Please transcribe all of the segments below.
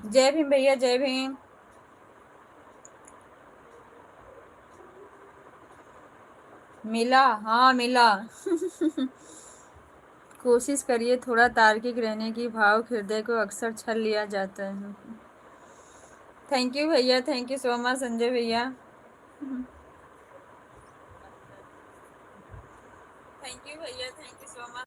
जय भीम भैया, जय भीम। मिला, हाँ मिला। कोशिश करिए थोड़ा तार्किक रहने की, भाव हृदय को अक्सर छल लिया जाता है। थैंक यू भैया, thank you so much Sanjay भैया। थैंक यू भैया, thank you so much.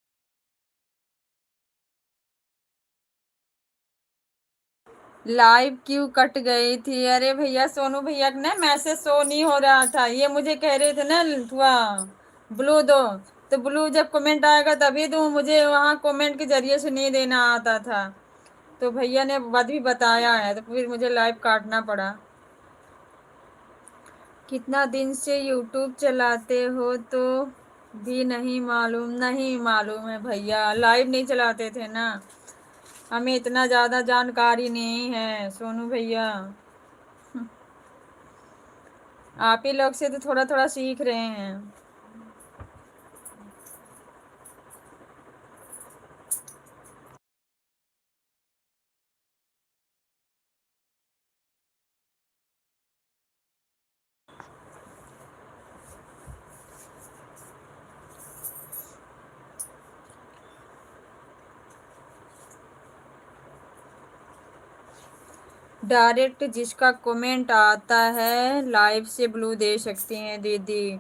Live क्यों कट गई थी? अरे भैया सोनू भैया का ना मैसेज शो नहीं हो रहा था, ये मुझे कह रहे थे ना हुआ ब्लू दो। तो ब्लू जब कमेंट आएगा तभी दूँ, मुझे वहाँ कमेंट के जरिए से नहीं देना आता था। तो भैया ने बाद भी बताया है, तो फिर मुझे लाइव काटना पड़ा। कितना दिन से यूट्यूब चलाते हो तो भी नहीं मालूम? नहीं मालूम है भैया, लाइव नहीं चलाते थे ना, हमें इतना ज़्यादा जानकारी नहीं है सोनू भैया। आप ही लोग से तो थोड़ा थोड़ा सीख रहे हैं। डायरेक्ट जिसका कमेंट आता है लाइव से ब्लू दे सकती हैं दीदी?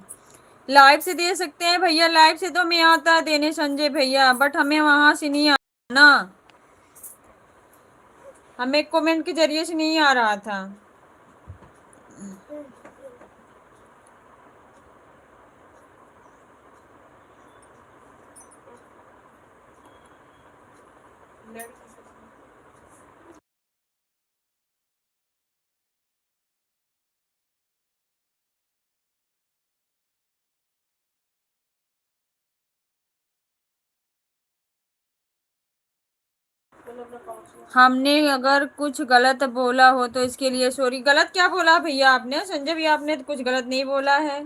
लाइव से दे सकते हैं भैया, लाइव से तो मैं आता है देने संजय भैया, बट हमें वहां से नहीं आना ना, हमें कमेंट के जरिए से नहीं आ रहा था। हमने अगर कुछ गलत बोला हो तो इसके लिए सॉरी। गलत क्या बोला भैया आपने? संजय भैया आपने तो कुछ गलत नहीं बोला है।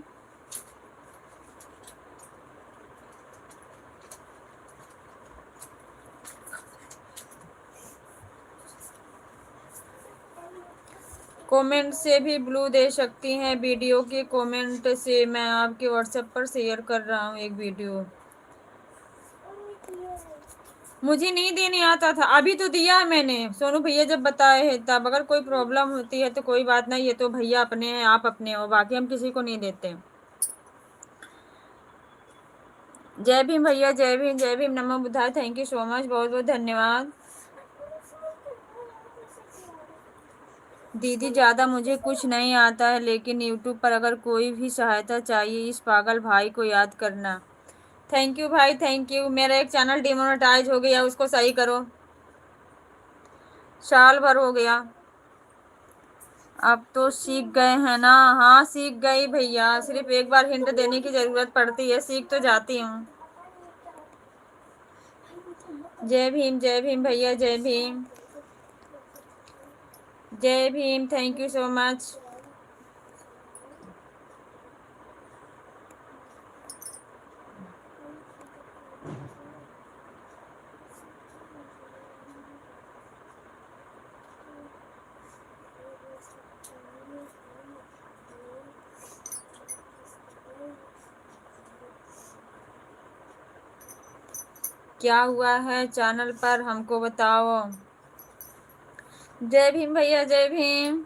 कमेंट से भी ब्लू दे सकती हैं, वीडियो के कमेंट से। मैं आपके व्हाट्सएप पर शेयर कर रहा हूँ एक वीडियो। मुझे नहीं देने आता था, अभी तो दिया है मैंने, सोनू भैया जब बताए हैं तब। अगर कोई प्रॉब्लम होती है तो कोई बात नहीं, ये तो भैया अपने हैं, आप अपने हो, बाकी हम किसी को नहीं देते। जय भीम भैया, जय भीम, जय भीम, नमो बुद्धाय, थैंक यू सो मच, बहुत बहुत धन्यवाद। दीदी ज़्यादा मुझे कुछ नहीं आता है, लेकिन यूट्यूब पर अगर कोई भी सहायता चाहिए इस पागल भाई को याद करना। थैंक यू भाई, थैंक यू। मेरा एक चैनल डिमोनेटाइज हो गया, उसको सही करो। साल भर हो गया। अब तो सीख गए हैं ना? हाँ सीख गई भैया, सिर्फ एक बार हिंट देने की ज़रूरत पड़ती है, सीख तो जाती हूँ। जय भीम भैया, जय भीम, जय Bhim, thank you so much. क्या हुआ है चैनल पर हमको बताओ। जय भीम भैया, जय भीम।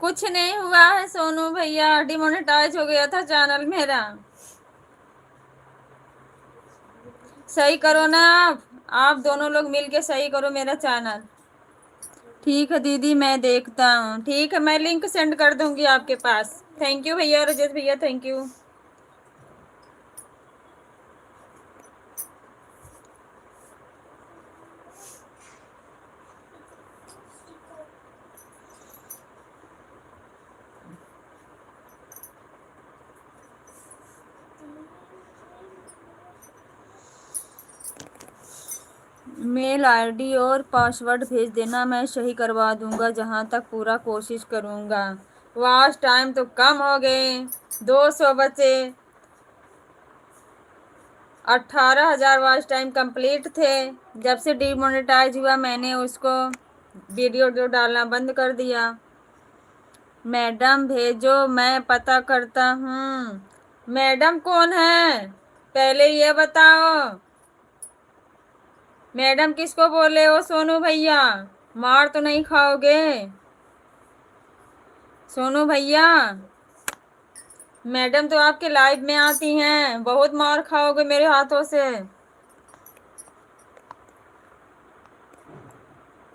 कुछ नहीं हुआ है सोनू भैया, डिमोनेटाइज हो गया था चैनल मेरा। सही करो ना आप दोनों लोग मिलके सही करो मेरा चैनल। ठीक है दीदी, मैं देखता हूँ। ठीक है, मैं लिंक सेंड कर दूंगी आपके पास। थैंक यू भैया, रजत भैया, थैंक यू। मेल आईडी और पासवर्ड भेज देना, मैं सही करवा दूंगा, जहाँ तक पूरा कोशिश करूँगा। वॉच टाइम तो कम हो गए, 200 बचे। 18,000 वॉच टाइम कंप्लीट थे। जब से डिमोनेटाइज हुआ मैंने उसको वीडियो जो डालना बंद कर दिया। मैडम भेजो, मैं पता करता हूँ। मैडम कौन है पहले ये बताओ। मैडम किसको बोले हो सोनू भैया? मार तो नहीं खाओगे सोनू भैया? मैडम तो आपके लाइव में आती हैं, बहुत मार खाओगे मेरे हाथों से।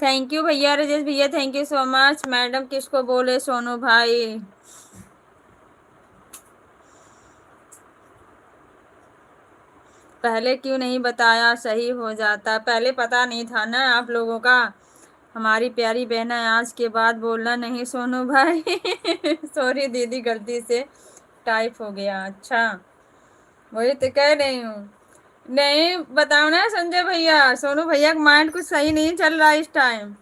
थैंक यू भैया, राजेश भैया, thank you so much. Madam किसको बोले सोनू भाई? पहले क्यों नहीं बताया, सही हो जाता। पहले पता नहीं था ना आप लोगों का। हमारी प्यारी बहना आज के बाद बोलना नहीं सोनू भाई। सॉरी दीदी, गलती से टाइप हो गया। अच्छा, वही तो कह रही हूँ। नहीं बताओ ना संजय भैया, सोनू भैया का माइंड कुछ सही नहीं चल रहा इस टाइम।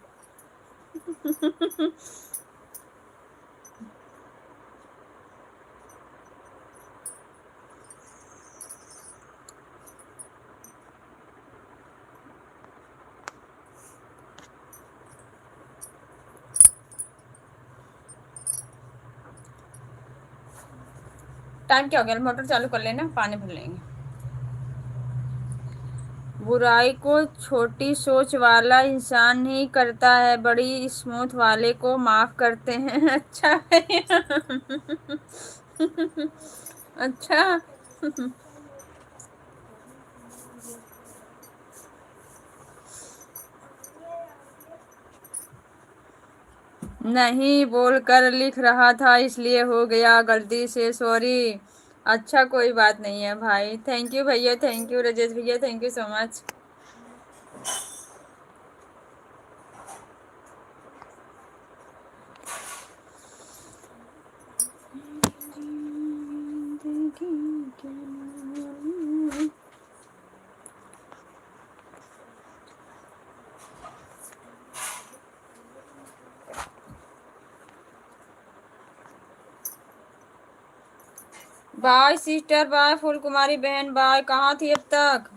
टाइम क्या हो गया? मोटर चालू कर लेना, पानी भर लेंगे। बुराई को छोटी सोच वाला इंसान ही करता है, बड़ी स्मूथ वाले को माफ करते हैं। अच्छा भैया। अच्छा। नहीं बोलकर लिख रहा था इसलिए हो गया गलती से, सॉरी। अच्छा कोई बात नहीं है भाई। थैंक यू भैया, थैंक यू राजेश भैया, thank you so much. Bye sister, bye Phool Kumari बहन, बाय। कहाँ थी अब तक?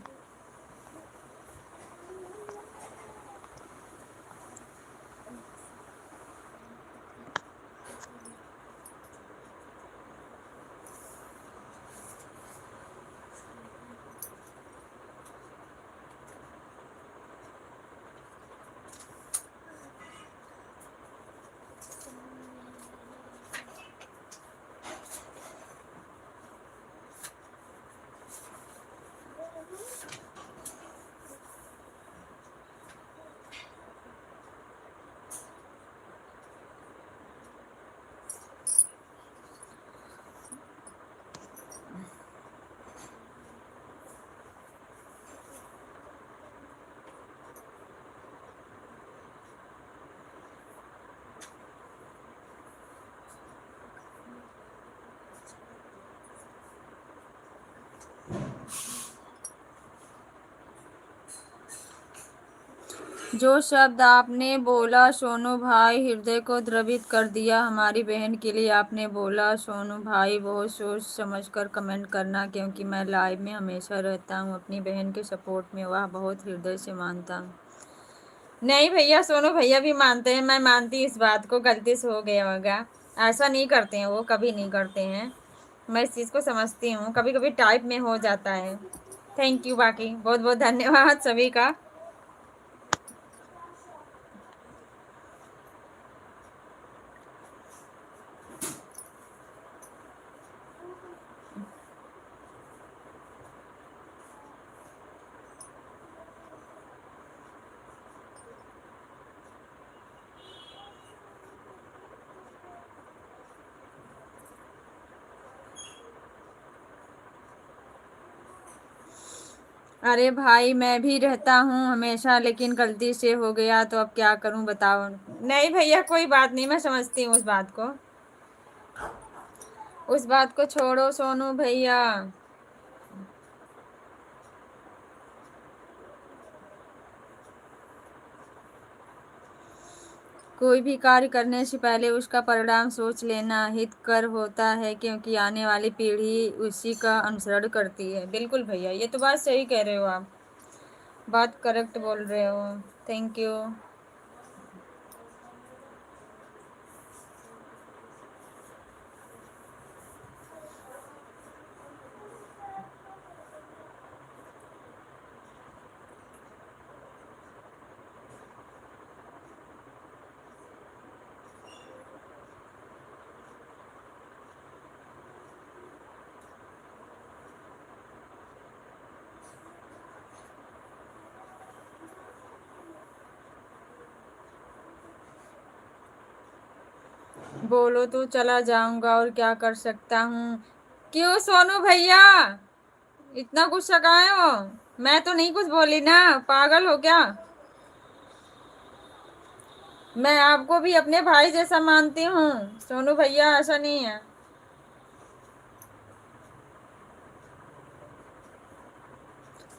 जो शब्द आपने बोला सोनू भाई, हृदय को द्रवित कर दिया। हमारी बहन के लिए आपने बोला सोनू भाई। बहुत सोच समझ कर कमेंट करना, क्योंकि मैं लाइव में हमेशा रहता हूँ अपनी बहन के सपोर्ट में। वह बहुत हृदय से मानता हूँ। नहीं भैया, सोनू भैया भी मानते हैं, मैं मानती इस बात को। गलती से हो गया होगा, ऐसा नहीं करते हैं वो, कभी नहीं करते हैं। मैं इस चीज़ को समझती हूँ, कभी कभी टाइप में हो जाता है। थैंक यू, बाकी बहुत बहुत धन्यवाद सभी का। अरे भाई, मैं भी रहता हूँ हमेशा, लेकिन गलती से हो गया तो अब क्या करूँ बताओ। नहीं भैया, कोई बात नहीं, मैं समझती हूँ उस बात को। उस बात को छोड़ो सोनू भैया। कोई भी कार्य करने से पहले उसका परिणाम सोच लेना हितकर होता है, क्योंकि आने वाली पीढ़ी उसी का अनुसरण करती है। बिल्कुल भैया, ये तो बात सही कह रहे हो आप, बात करेक्ट बोल रहे हो। Thank you. बोलो तो चला जाऊंगा और क्या कर सकता हूँ। क्यों सोनू भैया इतना गुस्सा काहे हो? मैं तो नहीं कुछ बोली ना, पागल हो क्या? मैं आपको भी अपने भाई जैसा मानती हूँ सोनू भैया, ऐसा नहीं है।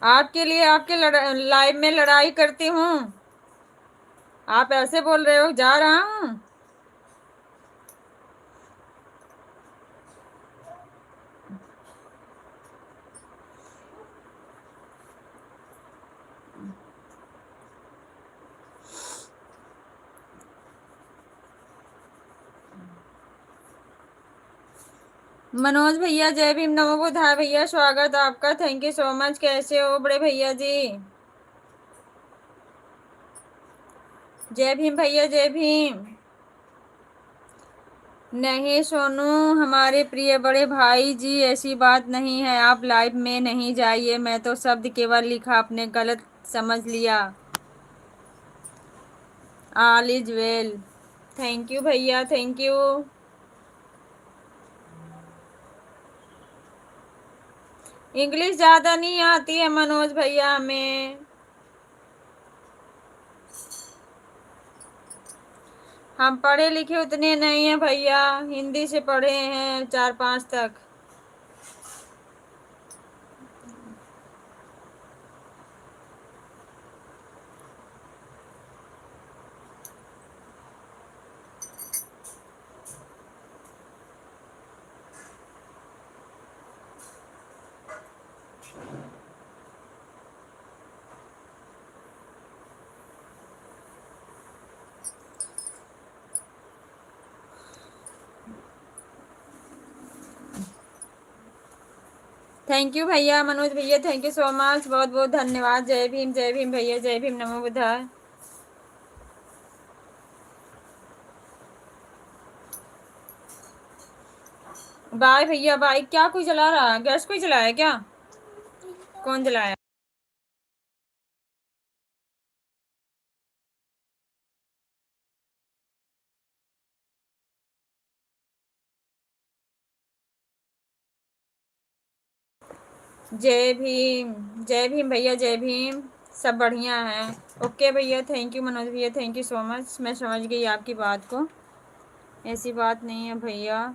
आपके लिए आपके लाइफ में लड़ाई करती हूँ। आप ऐसे बोल रहे हो, जा रहा हूँ। मनोज भैया जय भीम, नमो बुद्धाय भैया, स्वागत आपका, थैंक यू सो मच। कैसे हो बड़े भैया जी? जय भीम भैया, जय भीम। नहीं सोनू, हमारे प्रिय बड़े भाई जी, ऐसी बात नहीं है। आप लाइव में नहीं जाइए, मैं तो शब्द केवल लिखा, आपने गलत समझ लिया। All is well. Thank you भैया, थैंक यू। इंग्लिश ज़्यादा नहीं आती है मनोज भैया हमें। हम पढ़े लिखे उतने नहीं हैं भैया, हिंदी से पढ़े हैं 4-5 तक। थैंक यू भैया, मनोज भैया, थैंक यू सो मच, बहुत बहुत धन्यवाद। जय भीम भैया, जय भीम, नमो बुद्धाय। बाय भैया बाय। क्या कोई जला रहा है? गैस कोई जलाया क्या? कौन जलाया? जय भीम, जय भीम भैया, जय भीम। सब बढ़िया है। ओके भैया, थैंक यू मनोज भैया, थैंक यू सो मच। मैं समझ गई आपकी बात को, ऐसी बात नहीं है भैया।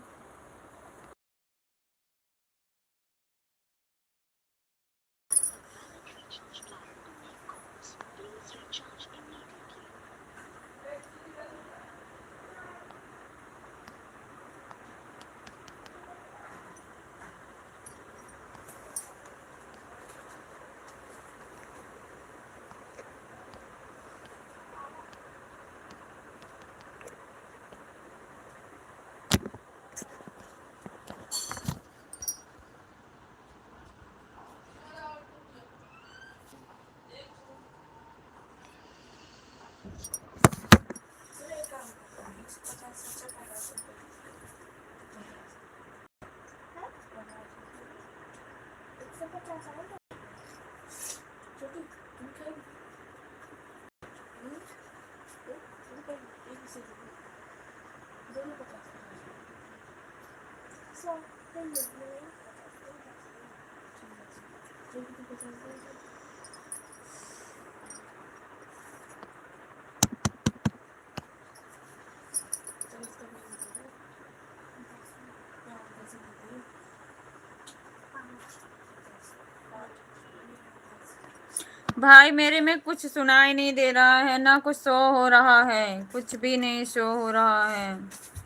भाई मेरे में कुछ सुनाई नहीं दे रहा है, ना कुछ शो हो रहा है, कुछ भी नहीं शो हो रहा है।